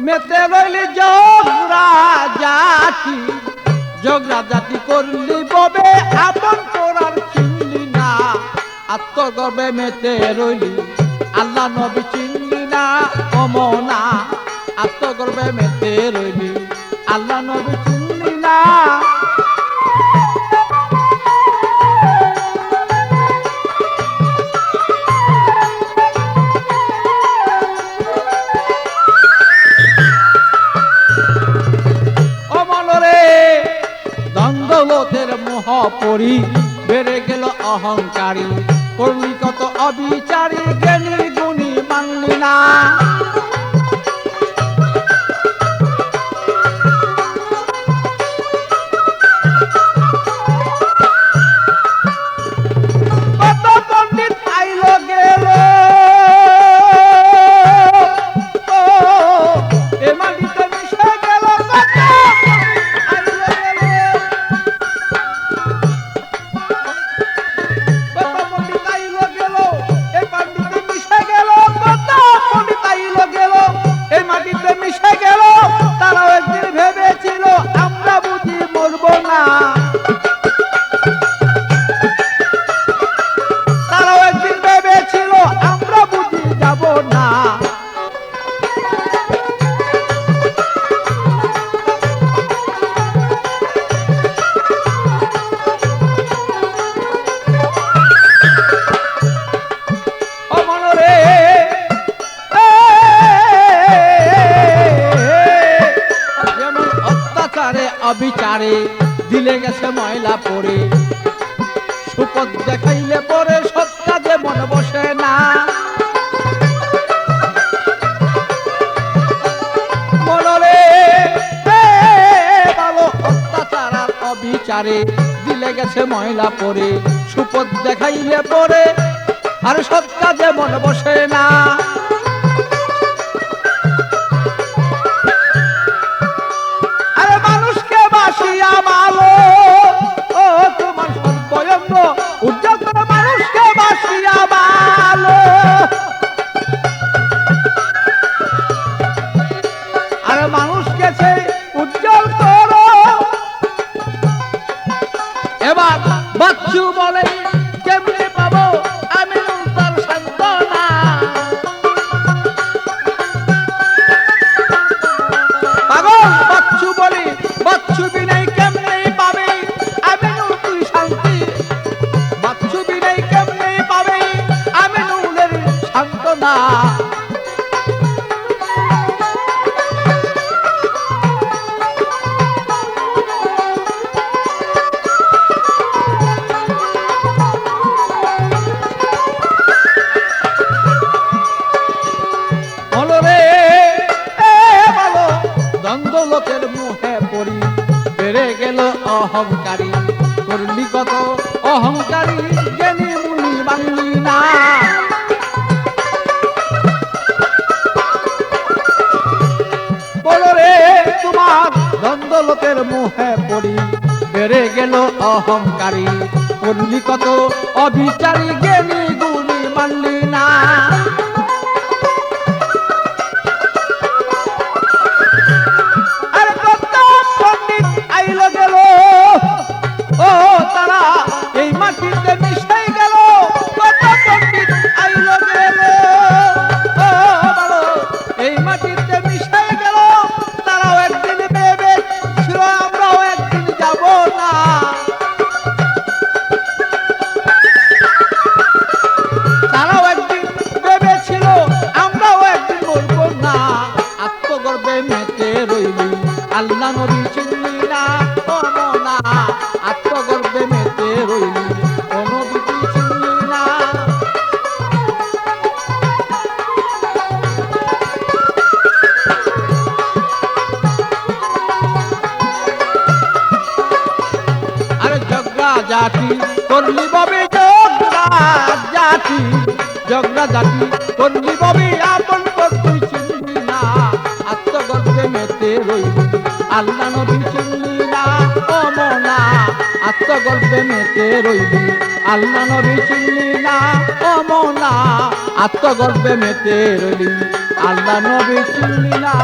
মেতে রইলি ঝগড়া জাতি, ঝগড়া জাতি করলি ববে আপন করার চিনলি না। আত্মগর্বে মেতে রইলি আল্লাহ নবী চিনলি না অমনা। আত্মগর্বে মেতে রইলি আল্লাহ নবী চিনলি না। দৌলতের মোহ পরি বেড়ে গেল অহংকারী, করলি কত অবিচারী, জ্ঞানী গুণী মানলি না। কত পণ্ডিত আইল গেল, এ মাটিতে মিশে গেল। তারাও একদিন ভেবেছিল আমরা বুঝি মরব না, তারাও একদিন ভেবেছিল আমরা বুঝি যাব না। অবিচারে দিলে গেছে ময়লা পরে, সুপথ দেখাইলে পরে সৎ কাজে মন বসে না। মনরে ভালো অত্যাচার আর অবিচারে দিলে গেছে ময়লা পরে, সুপথ দেখাইলে পরে আর সৎ কাজে মন বসে না। ভালো ও তোমার সর্বয়ঙ্গ উজ্জ্বল করে মানুষকে বাসিয়া ভালো। আর মানুষকে সে উজ্জ্বল করো। এবার বাচ্চু বলে কেমনে পাবো আমি তার সান্ত্বনা। পাগল বাচ্চু বলি বাচ্চু বিনাই না। দ্বন্দ্বলোকের মুহে পড়ি বেড়ে গেল অহংকারী, করলি কত অহংকারী, জ্ঞানী মুনি মানলি না। তোমার দ্বন্দ্বলোকের মুহে পড়ি বেড়ে গেল অহংকারী, করলি কত অবিচারী, জ্ঞানী গুণী মানলি না। আর কত পণ্ডিত আইল গেল, ও তারা এই মাটিতে মিশে গেল। কত পণ্ডিত আইল গেল, ও ভালো এই মাটিতে মিশে গেল। তারাও একদিন ভেবেছিল আমরাও একদিন যাব না, তারাও একদিন ভেবেছিল আমরাও একদিন মরব না। আত্মগর্বে মেতে রইলি আল্লাহ নবী চিনলি না অমনা। আত্মগর্বে মেতে রইলি ও নবী চিনলি না। আরে ঝগড়া জাতি করলি ববে, ঝগড়া জাতি, ঝগড়া জাতি করলি ববে আপন তুই চিনলি না। আত্মগর্বে মেতে রইলি আল্লাহ নবী চিনলি না অমনা। আত্মগর্বে মেতে রইলি আল্লাহ নবী চিনলি না অমনা। আত্মগর্বে মেতে রইলি আল্লাহ নবী চিনলি না।